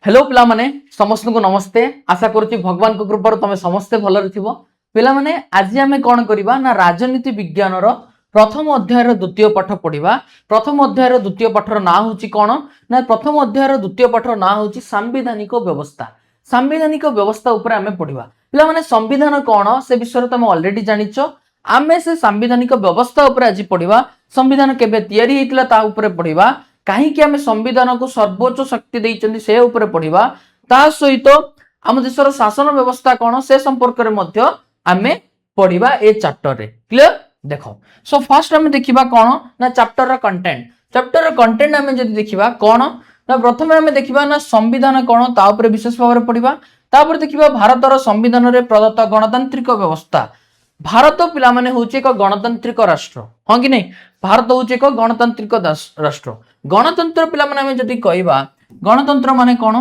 Hello पिला माने समस्त को नमस्ते। आशा करुच्ची भगवान को कृपा तुम समस्ते भलरे थिबो। पिला माने आज आमे कोन करिबा ना राजनीति विज्ञान रो प्रथम अध्याय रो द्वितीय पाठ पढिबा। प्रथम अध्याय रो द्वितीय पाठ रो नाम होची कोन ना प्रथम अध्याय रो द्वितीय पाठ रो नाम होची संवैधानिक व्यवस्था। संवैधानिक व्यवस्था ऊपर आमे पढिबा। पिला माने संविधान कोन से विषय तुम ऑलरेडी जानिचो। आमे से संवैधानिक व्यवस्था ऊपर आज पढिबा। संविधान केबे तयारी हेतिला ता ऊपर पढिबा। कहीं आम संविधान को सर्वोच्च शक्ति देइचंदी से ऊपर पढ़िबा। ता सहित आम देशर शासन व्यवस्था कौन से संपर्क में मध्य आमे पढ़िबा ए चैप्टर रे। क्लियर देखो। सो फर्स्ट आम देखिबा कौन ना चैप्टर रो कंटेंट। चैप्टर रो कंटेंट आम जदि देखिबा कौन ना प्रथम आम देखिबा ना संविधान कौन ता ऊपर विशेष भाव में पढ़िबा। तापर देखिबा भारतर संविधान रे प्रदत्त गणतांत्रिक व्यवस्था। भारत पिला माने होचे एक गणतांत्रिक राष्ट्र हाँ कि नहीं। भारत होचे एक गणतांत्रिक राष्ट्र। गणतंत्र पिला माने हमें जदि कहबा गणतंत्र माने कोन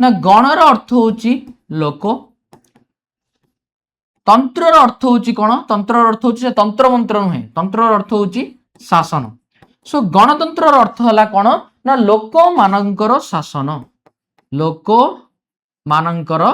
ना गणर अर्थ होची लोक। तंत्रर अर्थ होची कोन तंत्रर अर्थ होची से तंत्र मंत्र नुहे। तंत्रर अर्थ होची शासन। सो गणतंत्रर अर्थ हला कोन ना लोक मानंकर शासन। लोक मानंकर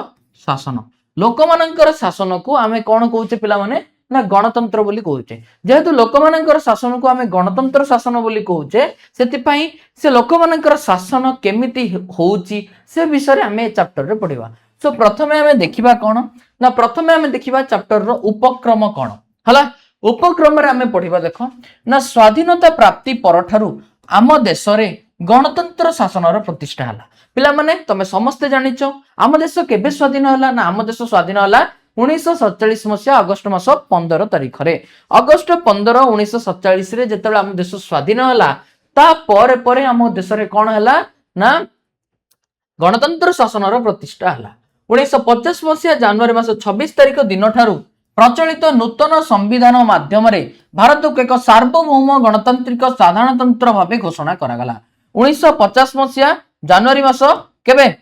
शासन। लोक मानंकर शासन को आमे कोन कहूचे पिला माने ना गणतंत्र बोली कहूचे। जेहेतु लोक मानंकर शासन को आमे गणतंत्र शासन बोली कहूचे सेति पई से लोक मानंकर शासन केमिति होउची से विषय आमे चैप्टर रे पढिबा। सो प्रथमे आमे देखिबा कोन ना प्रथमे आमे देखिबा चैप्टर रो उपक्रम कोन हला। उपक्रम रे आमे पढिबा देखो ना स्वाधीनता प्राप्ति परठारु आम देश रे गणतंत्र शासन रो प्रतिष्ठा हला। पिला माने तमे समस्ते जानिचो आम देश केबे स्वाधीन हला ना आम देश स्वाधीन हला 1947 मसीहा अगस्त मास 15 तारिख रे। अगस्त 15 1947 रे जेतेबेला आम देश स्वाधीन हला ता परे परे आम देश रे कोन हला ना गणतंत्र शासन रो प्रतिष्ठा हला। 1950 मसीहा जनवरी मास 26 तारिख दिन ठारू प्रचलित नूतन संविधान माध्यम रे भारत को एक सार्वभौम गणतांत्रिक साधारणतंत्र भावे घोषणा करा गला। 1950 मसीहा जनवरी मास केबे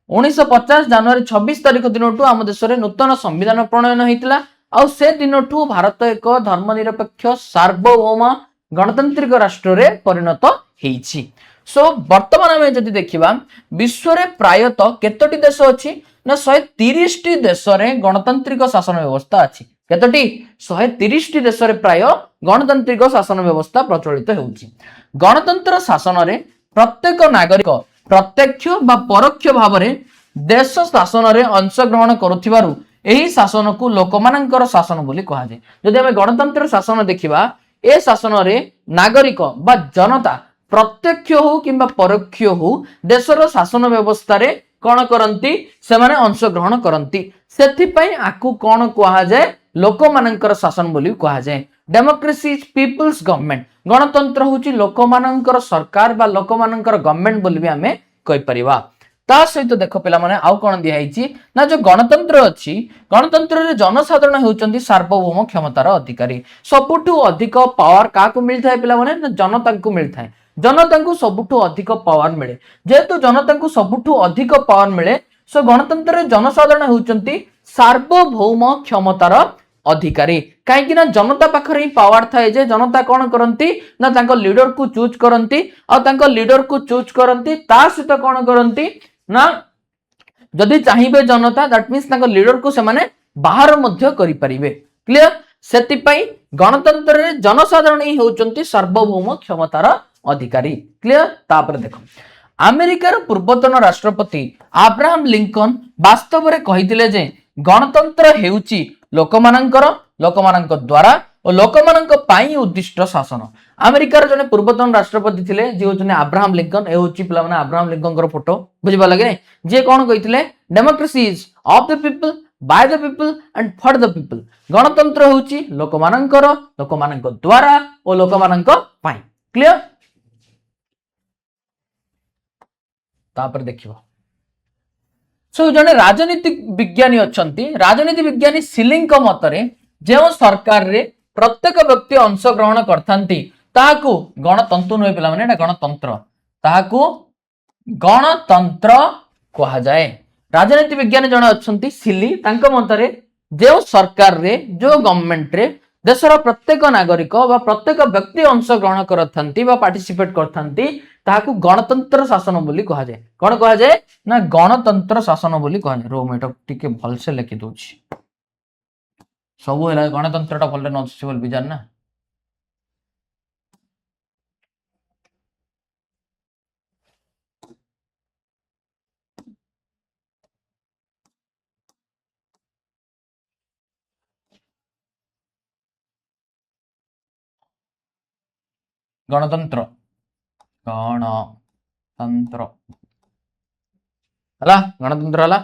1950 जनवरी 26 तारिख दिन आम देश में नूतन संविधान प्रणयन होता। आ से दिन भारत एक धर्मनिरपेक्ष सार्वभौम गणतांत्रिक राष्ट्र रे परिणत होईछि। सो वर्तमान आम जदि देखिबा विश्व रे प्रायतः केतोटी देश अछि ना 130 टी देश रे गणतांत्रिक शासन व्यवस्था अछि। केतोटी 130 टी देश रे प्राय गणतांत्रिक शासन व्यवस्था प्रचलित होउछि। गणतंत्र शासन रे प्रत्येक नागरिक प्रत्यक्ष बा परोक्ष भाव में देश शासन रे अंश ग्रहण करुथिबारु एही शासन को लोकमानंकर शासन बोली कहा जाय। जदि हमें गणतंत्र शासन देखिबा ए शासन रे नागरिक बा जनता प्रत्यक्ष हो किंबा परोक्ष हो देशर शासन व्यवस्था रे कोन करंती से माने अंश ग्रहण करंती। सेथि पई आकु कोन कहा जाय लोकमानंकर शासन बोली कहा जाय। Democracy is people's government. गणतंत्र होची लोकमानंकर सरकार बा लोकमानंकर गवर्नमेंट बोली भी हमें कहि परिबा। ता सहित देखो पिला माने आउ कोन दिया हिची ना जो गणतंत्र अछि गणतंत्र रे जनसाधारण होउचंदी सार्वभौम क्षमतार अधिकारी। सबुठु अधिक पावर काकु मिलथाय पिला माने ना जनता को मिलथाय। जनता को सबुठु अधिक पावर मिले। जेहेतु जनता को सबुठु अधिक पावर मिले सो गणतंत्र रे जनसाधारण होउचंदी सार्वभौम क्षमतार अधिकारी। कहीं ना जनता पाखर ही पावर थाए जे जनता कौन करती ना तांको लीडर को चूज करती और तांको लीडर को चूज करती ता सहित कौन करती ना जदि चाहिए जनता दैट मीन्स तांको लीडर को से माने बाहर मध्य करि परिबे। क्लियर। सेति पई गणतंत्र रे जनसाधारण ही होचंती सार्वभौम क्षमतार अधिकारी। क्लियर। तापर देखो अमेरिकार पूर्वतन राष्ट्रपति अब्राहम लिंकन वास्तव में कहिथिले जे गणतंत्र हेउची लोकमानंकर लोकमानंक द्वारा और लोकमानंक पाई उद्दिष्ट शासन। अमेरिकार जने पूर्वतन राष्ट्रपति थिले जे होचने अब्राहम लिंकन। ए होची पिला माने अब्राहम लिंकन कर फोटो बुझिबा लागे जे कोन कहिथिले democracy is of the people by the people and for the people. गणतंत्र होची लोकमानंकर लोकमानंक द्वारा और लोकमानंक पाई। क्लियर। तापर देखिबो सो जने राजनीतिक विज्ञानी अछंती। राजनीति विज्ञानी सिलिंग को मतरे जो सरकार रे प्रत्येक व्यक्ति अंश ग्रहण करथांती ताहाकू गणतंत्र नुहे पिला माने गणतंत्र ताहाकू गणतंत्र कहा जाए। राजनीति विज्ञानी जने अछंती सिली तांको मतरे जो सरकार रे जो गवर्नमेंट रे देशर प्रत्येक नागरिक बा प्रत्येक व्यक्ति अंशग्रहण करथांती बा पार्टिसिपेट करथांती ताहाकू गणतंत्र शासन बोली कहा जाए। कौन कहा जाए ना गणतंत्र शासन बोली कहा जाए। रो मैं टिके भल से लिखि दोछि सब है गणतंत्रटा भले न बोल भी जान ना। गणतंत्र गणतंत्र हला गणतंत्र हला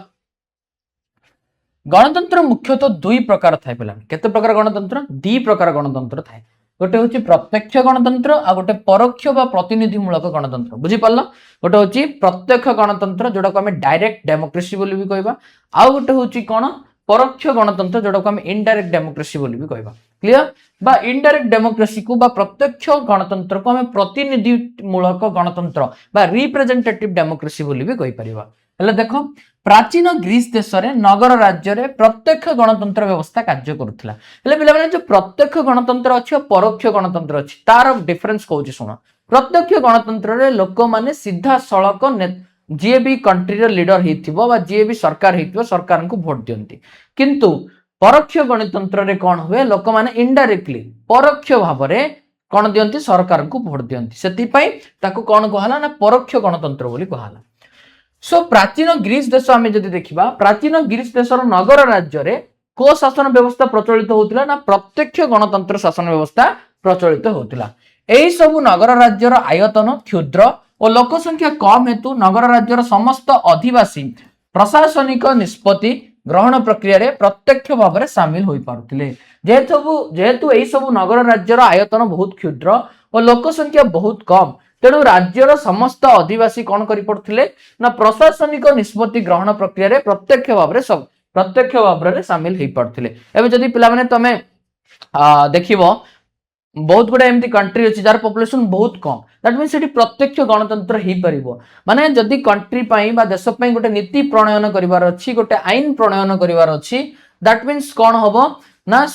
गणतंत्र मुख्यतः दुई प्रकार थाए पे केते प्रकार गणतंत्र दी प्रकार गणतंत्र थाए। गोटे हूँ प्रत्यक्ष गणतंत्र आ गोटे परोक्ष बा प्रतिनिधिमूलक गणतंत्र बुझी पारल। गोटे हूँ प्रत्यक्ष गणतंत्र जोटा को आम डायरेक्ट डेमोक्रेसी बोली भी कहबा आउ गोटे हूँ कौन परोक्ष गणतंत्र जोटा को आम इनडायरेक्ट डेमोक्रेसी बोली भी कहबा। क्लियर बा इनडायरेक्ट डेमोक्रेसी को बा प्रत्यक्ष गणतंत्र को आम प्रतिनिधिमूलक गणतंत्र बा रिप्रेजेंटेटिव डेमोक्रेसी बोली भी कहि परिबा। हेले देखो प्राचीन ग्रीस देश में नगर राज्य में प्रत्यक्ष गणतंत्र व्यवस्था कार्य करुला। पे जो प्रत्यक्ष गणतंत्र अच्छी परोक्ष गणतंत्र अच्छी तार डिफरेन्स कौन शुण। प्रत्यक्ष गणतंत्र लोक मैंने सीधा सड़क जी भी कंट्री लीडर हो जी भी सरकार हो सरकार को भोट दियंती। किंतु परोक्ष गणतंत्र रे कौन हुए लोक मैंने इनडायरेक्टली परोक्ष भाव में कौन दियंती सरकार को भोट दियंती से कौन कहला ना परोक्ष गणतंत्र बोली कहला। सो प्राचीन ग्रीस देश आम जदि देखा प्राचीन ग्रीस देशर नगर राज्य में को शासन व्यवस्था प्रचलित होता ना प्रत्यक्ष गणतंत्र शासन व्यवस्था प्रचलित होता। यही सब नगर राज्यर आयतन क्षुद्र और लोक संख्या कम हेतु नगर राज्यर समस्त अधिवासी प्रशासनिक निष्पत्ति ग्रहण प्रक्रिया रे प्रत्यक्ष भाव में सामिल हो पारुथिले। जेहेतु यही सब नगर राज्यर आयतन बहुत क्षुद्र और लोक संख्या बहुत कम तेणु राज्यर समस्त अधिवासी कौन कर पड़ुथिले ना प्रशासनिक निष्पत्ति ग्रहण प्रक्रिया रे प्रत्यक्ष भाव में सामिल हो पारुथिले। एबे जदि पिला माने तमे देखिबो बहुत गुडा एमती कंट्री अछि जार पॉपुलेशन बहुत कम दैट मीन्स सेठी प्रत्यक्ष गणतंत्र ही परिबो। माने जदि कंट्री पई बा देश पई गोटे नीति प्रणयन करिवार अछि गोटे आईन प्रणयन करिवार अछि दैट मीन्स कौन हबो ना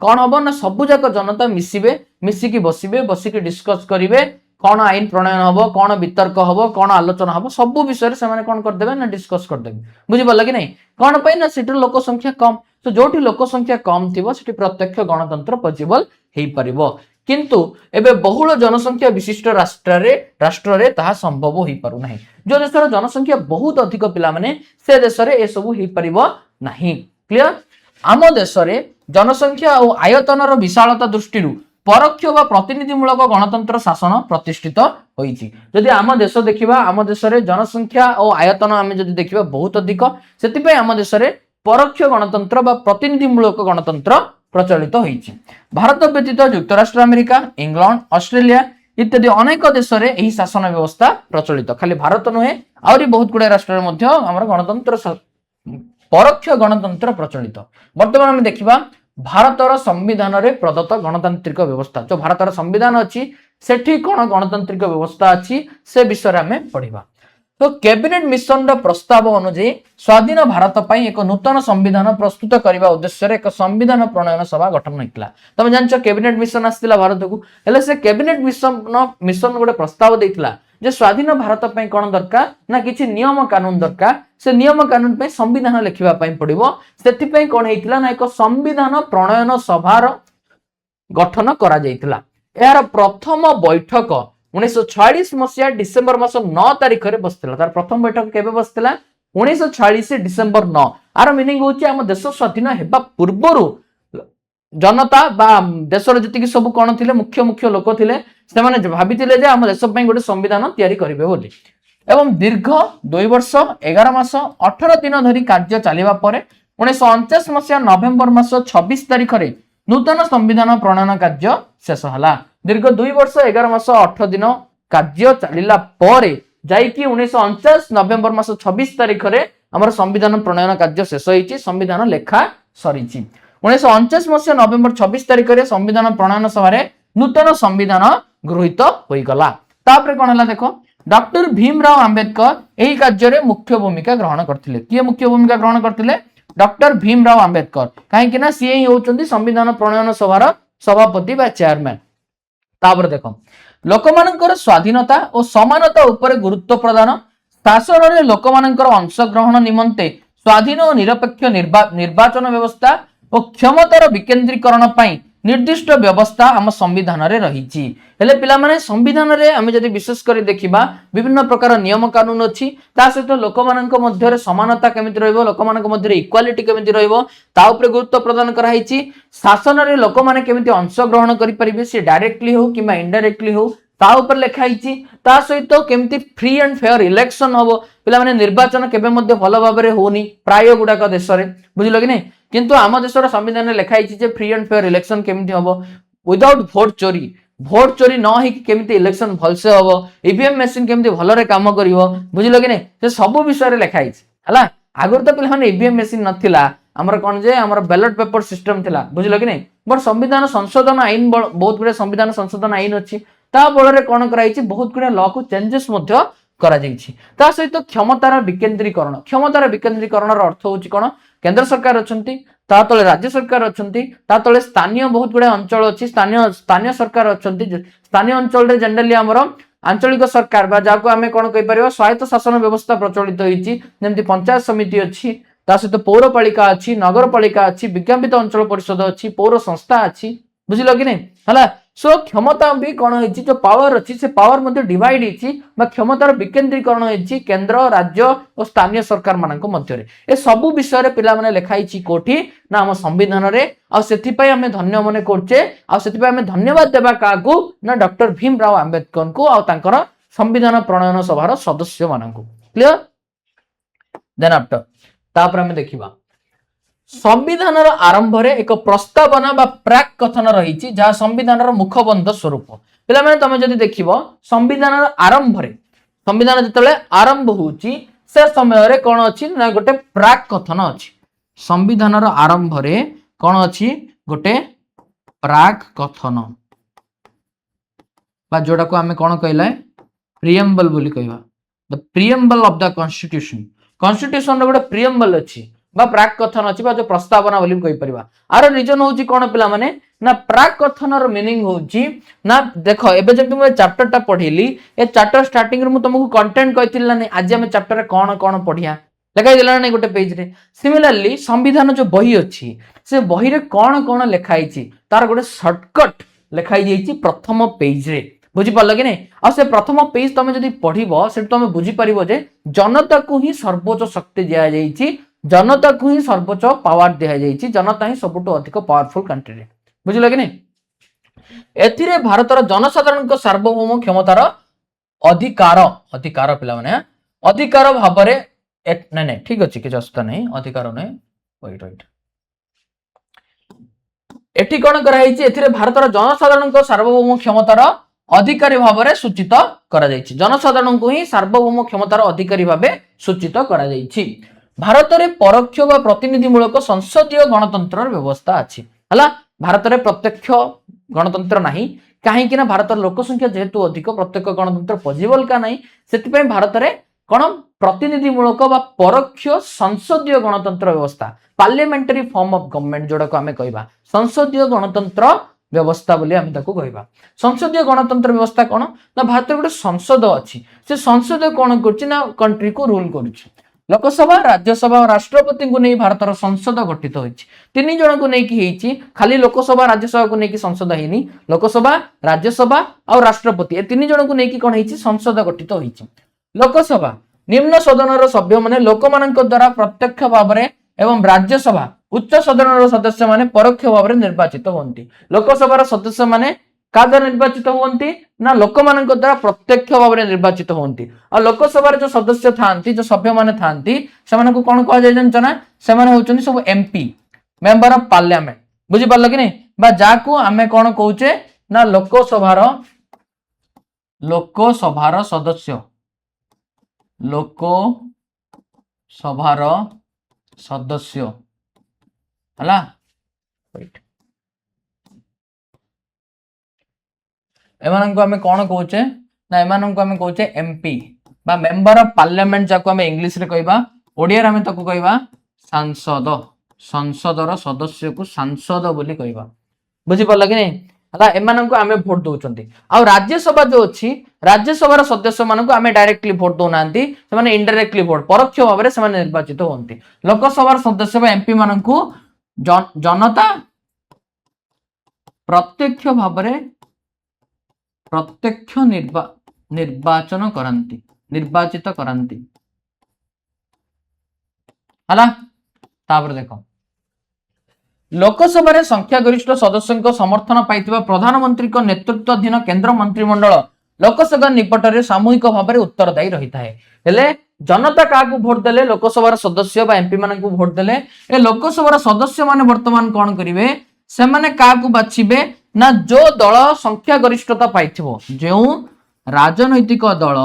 कौन हबो ना सबु जाक जनता मिसिबे मिसिकी बसिबे बसिकी डिस्कस करिवे कौन आईन प्रणयन हम कौन वितर्क हम कौन आलोचना हम सब विषय से कौन करदे ना डिस्कस करदे बुझी पाल कि नहीं कौन पे ना सीट लोक संख्या कम तो जो लोक संख्या कम थी प्रत्यक्ष गणतंत्र पॉसिबल हो पारिबो। किंतु एबे बहुल जनसंख्या विशिष्ट राष्ट्र रे ताहा संभव हो पारु नाही। जो देशर जनसंख्या बहुत अधिक पिला माने से देश रे ए सब हो पारिबो नाही। क्लियर आम देश रे जनसंख्या और आयतनर विशालता दृष्टि परोक्ष व प्रतिनिधिमूलक गणतंत्र शासन प्रतिष्ठित होईची। जदि आम देश देखिबा आम देश रे जनसंख्या और आयतन आमे जदि देखिबा बहुत अधिक सेति आम देश रे परोक्ष गणतंत्र व प्रतिनिधिमूलक गणतंत्र प्रचलित होईची। भारत व्यतीत युक्तराष्ट्र अमेरिका इंग्लैंड ऑस्ट्रेलिया इत्यादि अनेक देश रे एही शासन व्यवस्था प्रचलित। खाली भारत नुहे आउरी बहुत गुडे राष्ट्र रे मध्य हमर गणतंत्र परोक्ष गणतंत्र प्रचलित। वर्तमान आमे देखिबा भारतर संविधान रे प्रदत्त गणतांत्रिक व्यवस्था जो भारतर संविधान अच्छी सेठी कौन गणतांत्रिक व्यवस्था अच्छी से विषय में पढ़िबा। तो कैबिनेट मिशन रा प्रस्ताव अनुसार स्वाधीन भारत पई एक नूतन संविधान प्रस्तुत करने उद्देश्य एक संविधान प्रणयन सभा गठन होइतला। तमे जानछ कैबिनेट मिशन आस्तिला भारत को हेले से कैबिनेट मिशन गोटे प्रस्ताव देइतला जे स्वाधीन भारत पई कोन दरकार ना किछि नियम कानून दरकार से नियम कानून पे संविधान लिखिबा पई पड़िबो सेति पई कोन हेइतला ना एक संविधान प्रणयन सभार गठन करा जाइतला। यार प्रथम बैठक 1946 मसिया डिसेंबर मास 9 तारिख रे बसतिला। तार प्रथम बैठक केबे बसतिला 1946 डिसेंबर 9। आर मीनिंग होची हम देश स्वाधीन हेबा पूर्वरु जनता बा देशर जतिक सब कोन थिले मुख्य मुख्य लोक थिले से माने भाबितिले जे हम देश पई गोटे संविधान तयारी करिवे बोली एवं दीर्घ 2 वर्ष 11 मास 18 दिन धरी कार्य चलिबा परे 1949 मसिया नवेम्बर मास 26 तारिख रे नूतन संविधान प्रणयन कार्य शेष हला। दीर्घ 2 वर्ष 11 मास 18 दिन कार्य चलिला परे जाइकी 1949 नवेम्बर मास 26 तारिख रे हमर संविधान प्रणयन कार्य शेष होईची संविधान लेखा सरीची। 1949 मसिया नवेम्बर 26 तारिख रे संविधान प्रणयन सभा रे नूतन संविधान गृहीत होई गला। तापरे कोन हला देखो डॉक्टर भीमराव अंबेडकर एही कार्य रे मुख्य भूमिका ग्रहण करथिले। किए मुख्य भूमिका ग्रहण करथिले डॉक्टर भीमराव आंबेडकर कहीं ना सी ही होउचंदी संविधान प्रणयन सभार सभापति बा चेयरमैन। तापर देख लोकमानंकर स्वाधीनता और समानता उपरे गुरुत्व प्रदान शासन में लोकमानंकर अंशग्रहण निमंते स्वाधीन और निरपेक्ष निर्वाचन व्यवस्था और क्षमतार विकेंद्रीकरण पाई निर्दिष्ट व्यवस्था आम संविधान रे रही हेले पिला माने संविधान रे आमे जदि विशेष कर देखिबा विभिन्न प्रकार नियम कानून अछि ता सहित लोकमानंक मध्य रे समानता केमिति रहइबो लोकमानंक मध्य रे इक्वालिटी केमिति रहइबो ता उपरे गुरुत्व प्रदान कराइछि शासन रे लोकमाने केमिति अंश ग्रहण करि परिबे से डायरेक्टली हो किबा इनडायरेक्टली हो ता ऊपर लिखाई ता सहित केमती फ्री एंड फेयर इलेक्शन हम पिला माने निर्वाचन केबे मध्ये भल भाबरे होनी प्राय गुडाक देश रे बुझिलो कि नै किंतु आम देशर संविधान रे लिखाई जे फ्री एंड फेयर इलेक्शन केमती हबो विदाउट भोट चोरी न होई केमती इलेक्शन भलसे हबो ईवीएम मशीन केमती भलरे काम करिवो बुझिलो कि नै से सब विषय रे लिखाई हला आगर तो पिला माने ईवीएम मशीन नथिला हमर कोन जे हमर बैलेट पेपर सिस्टम थिला बुझिलो कि नै बट संविधान संशोधन आईन बहुत गुडे संविधान संशोधन आईन अछि ता बଳରେ कौन कराई बहुत गुड़े लॉ को चेंजेस करा ता सहित क्षमतार विकेंद्रीकरण अर्थ हूँ कौन केंद्र सरकार अच्छा ता तले राज्य सरकार अच्छा ता तले स्थानीय बहुत गुड़े अंचल अच्छी स्थानीय सरकार अच्छा स्थानीय अंचल जनरली आमर आंचलिक सरकार बा जाको आमे कौन कहि परिबा स्वायत्त शासन व्यवस्था प्रचलित होईची जेमति पंचायत समिति अच्छी ता सहित पौरपालिका अच्छी नगरपालिका अच्छी विज्ञापित अंचल परिषद अच्छी पौर संस्था अच्छी बुझिलो कि नै हला सो क्षमता भी कौन होईची जो पावर अच्छी से पावर मध्ये डिवाइड होईची बा क्षमतार विकेंद्रीकरण होईची केंद्र राज्य और स्थानीय सरकार मानक मध्य रे ए सब विषय रे पिला माने लिखाईची कोठी ना हम संविधान रे आ सेति पय हमें धन्य मने करचे आ सेति पय हमें धन्यवाद देबा कागु ना डॉक्टर भीमराव आंबेडकर को आ तांकर संविधान प्रणयन सभार सदस्य मानक क्लियर देन आफ्टर तापर हमें देखिबा संविधान आरंभ रे एक प्रस्तावना बा प्राक कथन रही जहाँ संविधान मुखबंध स्वरूप पिला माने तमे जदि देखिबो संविधान आरंभ रे संविधान जतले आरंभ होउची से समय रे कोन अछि ना गोटे प्राक कथन अछि संविधान आरंभ रे कोन अछि गोटे प्राक कथन बा जोडा को हमें कोन कहला प्रिएम्बल बोली कहबा the preamble of the constitution रो गोटे प्रिएम्बल अछि बा प्राक कथन अछि बा जो प्रस्तावना बोली कहि परिबा आरो रीजन होउची कोन पिला माने ना प्राक कथन रो मीनिंग होउची ना देखो एबे जब तुम चैप्टर टा पढिली ए चैप्टर स्टार्टिंग रे मु तुमको कंटेंट कहितिला नै आज हम चैप्टर रे कोन कोन पढिया लिखाई देला नै गोटे पेज रे सिमिलरली संविधान जो बही अछि से बही रे कोन कोन लिखाई छि तार गोटे शॉर्टकट लिखाई जाईछि प्रथम पेज रे बुझी पारल कि नै आ से प्रथम पेज तमे जदी पढिबो से तमे बुझी परिबो जे जनता को ही सर्वोच्च शक्ति दिया जाईछि जनता को ही सर्वोच्च पावर दिया जाईछि जनता ही सबुठ अधिक पावरफुल कंट्री रे बुझिल कि नै एथिरे भारतर जनसाधारण को सार्वभौम क्षमतार अधिकार पिला माने अधिकार भाबरे नै नै ठीक अछि कि जस्ता नै अधिकार नै वेट एठी कोन कराइछि एथिरे भारतर जनसाधारण को सार्वभौम क्षमतार अधिकारी भाबरे सूचित करा जाईछि जनसाधारण को ही सार्वभौम क्षमतार अधिकारी भाबे सूचित करा जाईछि भारत में परोक्ष व प्रतिनिधिमूलक संसदीय गणतंत्र व्यवस्था अच्छी है भारत में प्रत्यक्ष गणतंत्र नहीं कहीं ना भारत लोकसंख्या जेहेतु अधिक प्रत्यक्ष गणतंत्र पॉसिबल का नहीं से भारत में कौन प्रतिनिधिमूलक व परोक्ष संसदीय गणतंत्र व्यवस्था पार्लियामेंटरी फॉर्म ऑफ गवर्नमेंट जोड़ा को आमे कहबा संसदीय गणतंत्र व्यवस्था बोली आमे ताको कहबा संसदीय गणतंत्र व्यवस्था कौन ना भारत में गोटे संसद अच्छी से संसद कौन करछि ना कंट्री को रूल करछि लोकसभा राज्यसभा और राष्ट्रपति को नहीं भारत संसद गठित होइछि तीन जन को नहीं कि खाली लोकसभा राज्यसभा को नहीं संसद हैनी लोकसभा राज्यसभा और राष्ट्रपति ए तीन जन को नहीं कौन होइछि संसद गठित होइछि लोकसभा निम्न सदन सभ्य माने लोक मानक द्वारा प्रत्यक्ष भाव में एवं राज्यसभा उच्च सदन सदस्य माने परोक्ष भाव में निर्वाचित होती लोकसभा सदस्य माने का द्वारा निर्वाचित होती ना लोक मानक द्वारा प्रत्यक्ष भाव में निर्वाचित होती और लोकसभा जो सदस्य थांती जो सभ्य माने थांती से कौन कह जाए जानछ ना से होउछन्ती सब एमपी मेंबर ऑफ पार्लियामेंट बुझी पारल कि नहीं बा जाको आमे कौन कहूचे ना लोकसभार सदस्य लोकसभार सदस्य हला एमान को हमें कौन कहूचे ना एमान को हमें कहूचे एमपी बा मेंबर ऑफ पार्लियामेंट जाको हमें इंग्लिश रे कहबा ओडिया रे हमें ताको कहबा सांसद संसदर सदस्य को सांसद बोली कहबा बुझी पड़ला कि नहीं हला एमाननको आमे वोट दउचंती आ राज्यसभा जो अछि राज्यसभार सदस्य माननको आमे डायरेक्टली वोट दउ नांती से माने इनडायरेक्टली वोट परोक्ष भाव रे से माने निर्वाचित होंती लोकसभार सदस्य बा एमपी माननको जनता प्रत्यक्ष भाव रे प्रत्यक्ष निर्वाचन करंती निर्वाचित करंती हला तापर देखो लोकसभा संख्या गरिष्ठ सदस्य समर्थन पाइथिबा प्रधानमंत्री नेतृत्वाधीन केंद्र मंत्रिमंडल लोकसभा निकट में सामूहिक भाव में उत्तरदायी रही है जनता क्या भोट देले लोकसभा सदस्य एमपी मान भोट देले ए लोकसभा सदस्य माने वर्तमान कौन करेंगे से माने क्या बाछिबे ना जो दल संख्या गरिष्ठता पाइथिबो जो राजनैतिक दल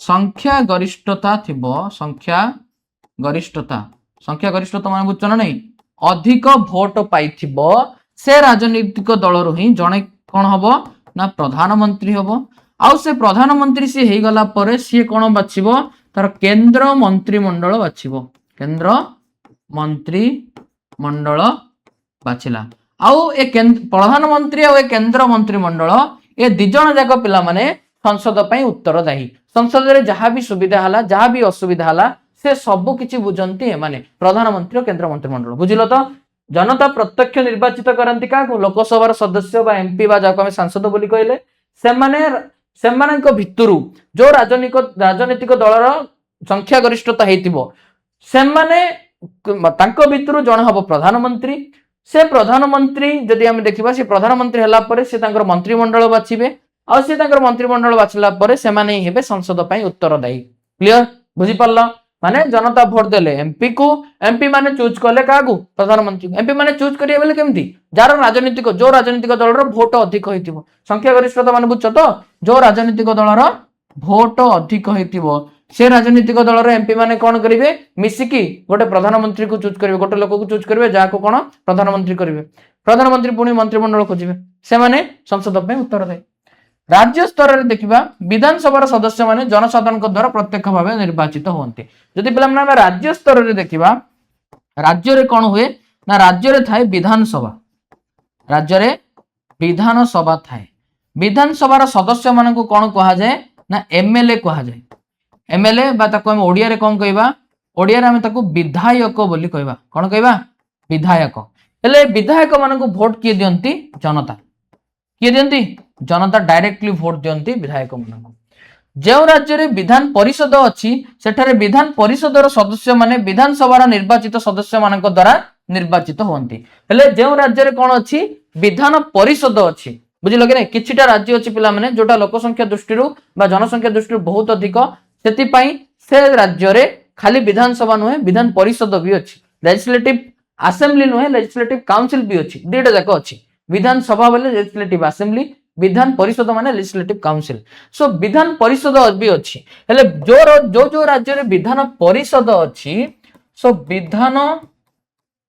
संख्या गरिष्ठता थिबो संख्या गरिष्ठता मान बुझ ना नहीं अधिक भोट पाइथिबो से राजनीतिक दल रु ही जने कौन हबो ना प्रधानमंत्री हबो आ से प्रधानमंत्री सी हे गला परे सी कौन बाछिबो तार केंद्र मंत्रिमंडल बाछिबो केंद्र मंत्रिमंडल बाछिला आउ ए प्रधानमंत्री आ केंद्र मंत्रिमंडल ए दि जण जाक पिला माने संसद पई उत्तरदायी संसद रे जहाँ भी सुविधा हला जहाँ भी असुविधा हला से सब किछि बुझंती माने प्रधानमंत्री और केंद्र मंत्रिमंडल बुझिलो तो जनता प्रत्यक्ष निर्वाचित करंती का लोकसभा सदस्य बा एमपी बा जाको हम सांसद बोली कहले सेमानक भितरु जो राजनीतिक दलर संख्या गरिष्ठता हेतिबो सेमाने तांको भितरु जण हबो प्रधानमंत्री से प्रधानमंत्री जदि हम देखिबा से प्रधानमंत्री हला परे से तांकर मंत्रिमंडल बाछिबे आ से तांकर मंत्रिमंडल बाछला परे से माने हेबे संसद पई उत्तरदायी क्लियर बुझी पल्ला माने जनता वोट देले एमपी को एमपी माने चूज करले कागु प्रधानमंत्री एमपी माने चूज करिए बेले केमती जार राजनीतिक जो राजनीतिक दलर वोट अधिक होइतिबो संख्या गरिष्ठता माने बुझ तो जो राजनीतिक दलर वोट अधिक होइतिबो से राजनीतिक दलर एमपी माने कोन करिवे मिसिकी गोटे प्रधानमंत्री को चूज करिवे गोटे लोक को चूज करिवे जाको कोन प्रधानमंत्री करिवे प्रधानमंत्री पुणी मंत्रिमंडल खोजिवे से माने संसद पे उत्तर दे राज्य स्तर रे देखिबा विधानसभा सदस्य माने जनसाधारण द्वारा प्रत्यक्ष भाव निर्वाचित होते जदि पिला माने राज्य स्तर रे देखिबा राज्य रे कोन हुए ना राज्य रे थाए विधानसभा राज्य रे विधानसभा थाए विधानसभा सदस्य मान को कोन कहा जाए ना एमएलए कहा जाए एमएलए बा ताको हम ओडिया रे कोन कहबा ओडिया रे हम ताको विधायक बोली कहबा कोन कहबा विधायक हेले विधायक मान को वोट किए दियंती जनता किए दियंती जनता डायरेक्टली वोट दियंती विधायक मान को जो राज्य रे विधान परिषद अछि सेठारे विधान परिषदर सदस्य माने विधानसभा निर्वाचित सदस्य मान द्वारा निर्वाचित होंती हेले जो राज्य रे कोन अछि विधान परिषद अछि बुझिलो कि नै किछिटा राज्य अछि पिला माने जोटा लोक संख्या दृष्टि बा जनसंख्या दृष्टि बहुत अधिक सेति पई से राज्य रे खाली विधानसभा नुहे विधान परिषद भी अछि लेजिस्लेटिव असेंबली नुहे लेजिस्लेटिव काउंसिल भी अछि दुईटा जाक अछि विधानसभा बोले लेजिस्लेटिव असेंबली विधान परिषद माने लेजिस्लेटिव काउंसिल सो विधान परिषद भी अछि हेले जो राज्य रे विधान परिषद अछि सो विधान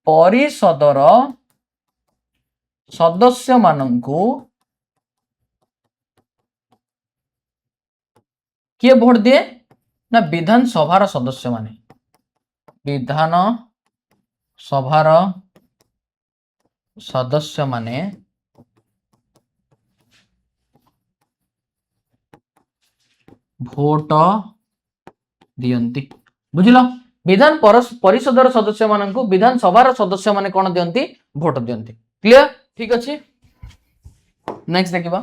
परिषदर सदस्य मानंकु किए वोट दिए ना विधान सभार सदस्य माने विधान सभार सदस्य माने भोट दियंती बुझिलो विधान परिषदर सदस्य मानंकु विधान सभार सदस्य माने कोन दियंती भोट दियंती क्लियर ठीक अछि नेक्स्ट देखिबा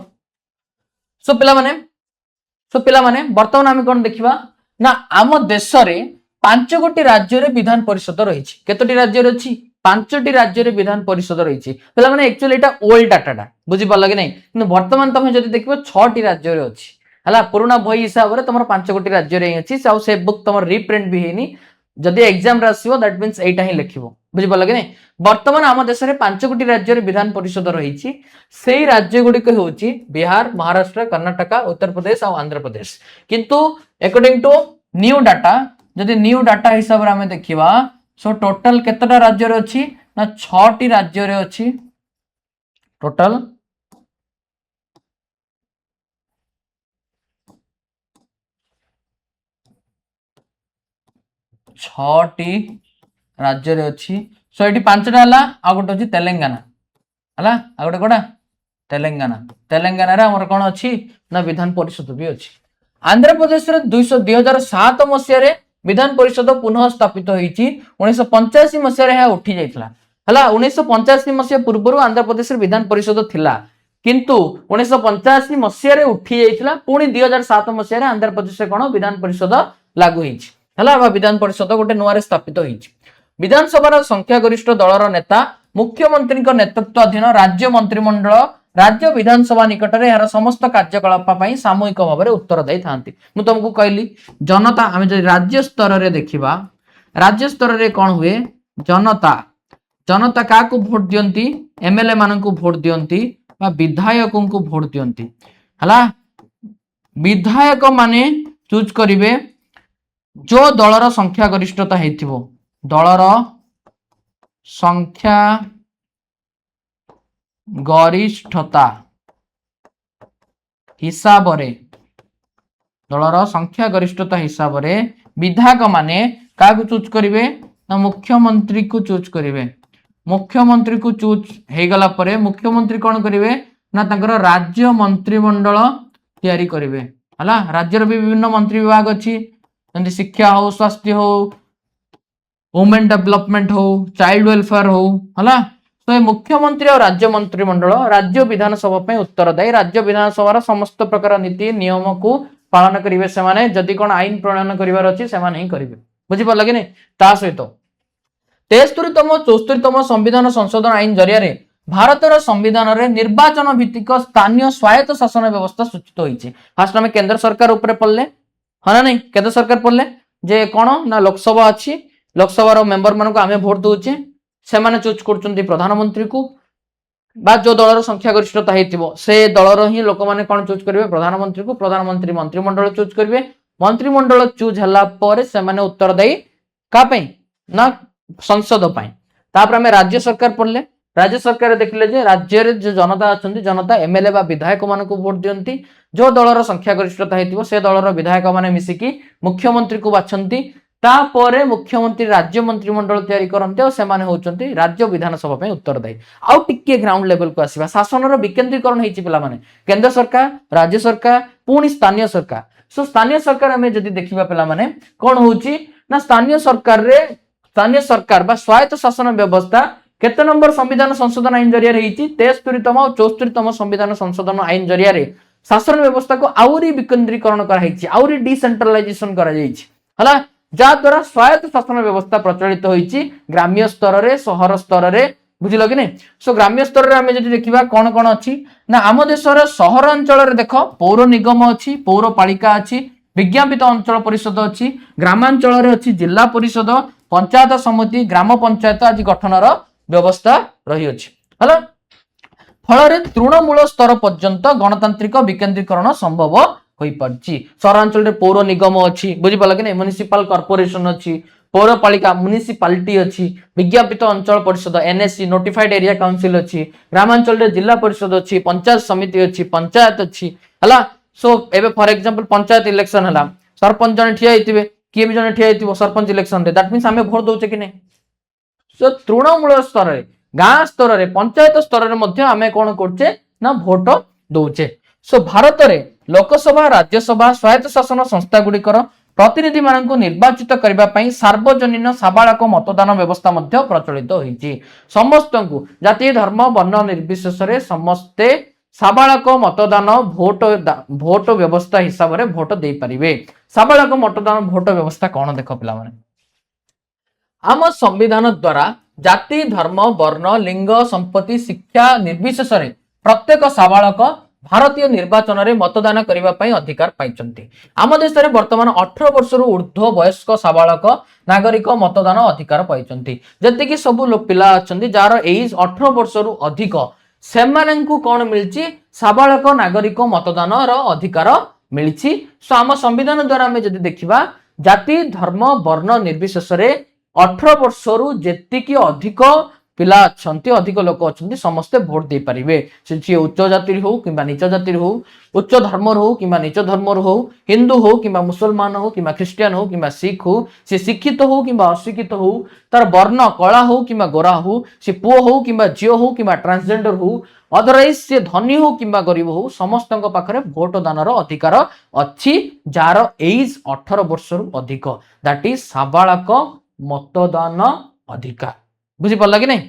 सो पिला माने वर्तमान आमे कोन देखिबा ना आम देश रे 5 गोटी राज्य रे विधान परिषद रहिछि केतोटी राज्य रे अछि 5टी राज्य रे विधान परिषद रहिछि पिला माने एक्चुअली एटा ओल्ड डाटाटा बुझि पल्ला कि नै किंतु वर्तमान तमे जदि देखिबो 6टी राज्य रे अछि हला पुराना बही हिसाब रे तमर 5 गोटी राज्य रे अछि से बुक तमर रीप्रिंट भी हेनी जदि एग्जाम रे आसीबो दैट मींस एटा ही लिखिबो बुझि पल्ला कि नै वर्तमान आम देश रे 5 गोटी राज्य रे विधान परिषद रहिछि सेही राज्य गुडी को होछि बिहार महाराष्ट्र कर्नाटक उत्तर प्रदेश और आंध्र प्रदेश किंतु अकॉर्डिंग टू न्यू डाटा जदि न्यू डाटा हिसाब रे हमें देखिबा सो टोटल केतटा राज्य रे अछि ना 6टी राज्य रे अछि टोटल छटी राज्य रे अछि सो एटी पांचटा हला आ गोटे अछि तेलंगाना हला आ गोटे कोडा तेलंगाना तेलंगाना रे हमर कोन अछि ना विधान परिषद भी अछि आंध्र प्रदेश रे 2007 मसिया रे विधान परिषद पुनः स्थापित होईची 1985 मसिया रे हा उठी जाइतला हला 1985 मसिया पूर्वरु आंध्र प्रदेश रे विधान परिषद थिला किंतु 1985 मसिया रे उठी जाइतला पुणी 2007 मसिया रे आंध्र प्रदेश रे कोन विधान परिषद लागू होईची हला विधान परिषद गोटे नुआ स्थापित होईची विधानसभा संख्या गरिष्ठ दलर नेता मुख्यमंत्री नेतृत्वाधीन राज्य मंत्रिमंडल राज्य विधानसभा निकट में यार समस्त कार्यकलाप सामूहिक भाव में उत्तरदायी था मुझे तुमको कहली जनता आम जो राज्य स्तर में देखा राज्य स्तर में कौन हुए जनता जनता क्या भोट दियंती एमएलए मान भोट दियंती विधायक को भोट दियंती हला विधायक माने चूज करिवे जो दलर संख्या गरिष्ठता हेतिबो दलर संख्या गरिष्ठता हिसाब रे दलर संख्या गरिष्ठता हिसाब रे विधायक माने का चूज करिवे ना मुख्यमंत्री को चूज करिवे मुख्यमंत्री को चूज हे गला परे मुख्यमंत्री कौन करिवे ना तांकर राज्य मंत्रिमंडल तैयारी करिवे हला राज्य रे विभिन्न मंत्री विभाग अछि जंती शिक्षा हो स्वास्थ्य हो वुमेन डेवलपमेंट हो चाइल्ड वेलफेयर हो हला तो ये मुख्यमंत्री और राज्य मंत्रिमंडल राज्य विधानसभा उत्तरदायी राज्य विधानसभा समस्त प्रकार नीति नियम को पालन करेंगे से माने जदि कौन आईन प्रणयन करिवार अछि से माने ही करिवे बुझि पड़ला कि नहीं ता सहित 73तम 74तम संविधान संशोधन आईन जरिया रे भारतर संविधान रे निर्वाचन भित्तिक स्थानीय स्वायत्त शासन व्यवस्था सूचित होईछि फास्ट हमें केंद्र सरकार ऊपर पड़ले हाँ ना नहीं केंद्र सरकार पड़ले जे कौन ना लोकसभा अच्छी लोकसभा मेंबर मान को आम भोट दौचे से माने चूज कर प्रधानमंत्री को बा जो दलर संख्या गरिष्ठता हेतिबो से दलर ही लोक माने कोन चूज करिवे प्रधानमंत्री को प्रधानमंत्री मंत्रिमंडल चूज करिवे मंत्रिमंडल चूज हला पर से माने उत्तरदायी का पई ना संसद पई तापर हमें राज्य सरकार पड़ले राज्य सरकार देखले जे राज्य रे जो जनता अछंती जनता एमएलए बा विधायक मान को वोट दियंती जो दलर संख्या गरिष्ठता हेतिबो से दलर विधायक माने मिसिकी मुख्यमंत्री को बाछंती तापरे मुख्यमंत्री राज्य मंत्रिमंडल तैयारी करते और से माने होचंती राज्य विधानसभा पे उत्तरदायी आउ टिके ग्राउंड लेवल को आसीबा शासन रो विकेंद्रीकरण हेछि पिला माने केंद्र सरकार राज्य सरकार पुणी स्थानीय सरकार सो स्थानीय सरकार हमें जदि देखिबा पिला माने कोन होछि ना स्थानीय सरकार बा स्वायत्त शासन व्यवस्था केते नंबर संविधान संशोधन आईन जरिया हेछि 73तम और 74तम संविधान संशोधन आईन जरिया रे शासन व्यवस्था को आउरी विकेंद्रीकरण करा हेछि आउरी डिसेंट्रलाइजेशन करा जाइछि हला द्वारा स्वायत्त शासन व्यवस्था प्रचलित होईची ग्राम्य स्तर रे सहर स्तर रे बुझिलो कि नहीं सो ग्राम्य स्तर रे हमें जदि देखिबा कोन कोन अछि ना आम देश रे सहर अंचल रे देखो पौर निगम अछि पौरपालिका अछि विज्ञापित अंचल परिषद अछि ग्रामांचल रे अछि जिला परिषद पंचायत समिति ग्राम पंचायत आज गठनर व्यवस्था रही अछि हला फल रे तृणमूल स्तर पर्यंत गणतांत्रिक विकेंद्रीकरण संभव होई परछि सहरांचल रे पौर निगम अछि बुझि पला कि नै म्युनिसिपल कॉर्पोरेशन अछि पौरपालिका म्युनिसिपालिटी अछि विज्ञापित अंचल परिषद एनएससी नोटिफाइड एरिया काउंसिल अछि ग्रामांचल रे जिला परिषद अछि पंचायत समिति अछि पंचायत अछि हला सो एबे फॉर एग्जांपल पंचायत इलेक्शन हला सरपंच जने ठिया हेतिबे किए भी जने ठिया हेतिबो सरपंच इलेक्शन रे दैट मींस हमें वोट दोचे कि नै सो तृणमूल स्तर रे गां स्तर रे पंचायत स्तर रे मध्ये हमें कोन करछे ना वोट दोचे सो भारत रे लोकसभा राज्यसभा स्वायत्त शासन संस्था गुड़िकर प्रतिनिधि मान निर्वाचित करने सार्वजनीन साबालक मतदान व्यवस्था प्रचलित होती समस्त को जाति धर्म वर्ण निर्विशेष समस्ते साबालक मतदान भोट व्यवस्था हिसाब से भोट दे पारे साबालक मतदान भोट व्यवस्था कौन देख पिला माने आम संविधान द्वारा जाति धर्म वर्ण लिंग संपत्ति शिक्षा निर्विशेष प्रत्येक साबालक भारतीय निर्वाचन में मतदान करने अधिकार पाई आम देश में बर्तमान 18 वर्ष ऊर्ध्व वयस्क साबालक नागरिक मतदान अधिकार पाई जी सब पिला अच्छा जार एज 18 वर्ष अधिक से कौन मिली साबालक नागरिक मतदान अधिकार मिली सो आम संविधान द्वारा आम जब देखा जाति धर्म वर्ण निर्विशेष 18 वर्ष जी अधिक पिला अच्छे अधिक लोक अच्छा समस्ते भोट दे पारे सी उच्च जाति हो कि नीच जाति हो उच्च धर्म हो कि नीच धर्म हो हिंदू हो कि मुसलमान हो कि ख्रिस्टियान हो कि सिख हो सी शिक्षित हो कि अशिक्षित हो तार वर्ण कला हो कि गोरा हो सी पुओ हो कि झील हो कि ट्रांसजेंडर हो अदरवाइज सी धनी हो कि गरीब हो समस्त पाखे भोट दान अधिकार अच्छी जार एज 18 वर्ष रु अधिक दैट इज साबालक मतदान अधिकार बुझी पड़ला कि नहीं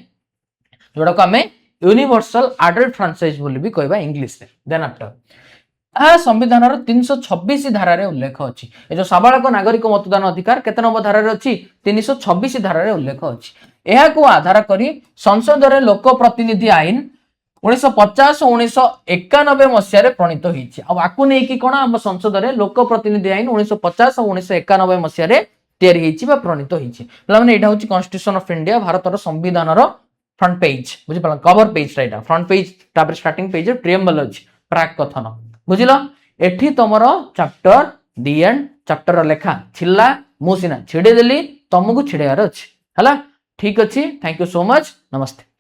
जोड़ा को आम यूनिवर्सल अडल्ट फ्रांचाइज बोली भी कहबा इंग्लिश रे देन आफ्टर संविधान 326 धारा उल्लेख अच्छी जो साबालक नागरिक मतदान अधिकार केते नंबर धारा अच्छी 326 धारा उल्लेख अच्छी यह को आधार करी संसद रे लोक प्रतिनिधि आईन 1950 1991 मसीह प्रणीत होती आपको नहीं कौन आम संसद रे लोक प्रतिनिधि आईन 1950 और 1991 मसीह प्रणीत होती यहाँ हूँ कन्स्टिट्यूशन ऑफ इंडिया भारत संविधान फ्रंट पेज बुझिपार कवर पेज रहा फ्रंट पेज स्टार्टिंग पेज ट्रियम्बल अच्छी प्राक कथन बुझिल एठी तुम चैप्टर दी एंड चैप्टर लेखा छिला मु सीना छिड़ेदेली तुमको छिड़ार अच्छी है ठीक अच्छी थैंक यू सो मच नमस्ते।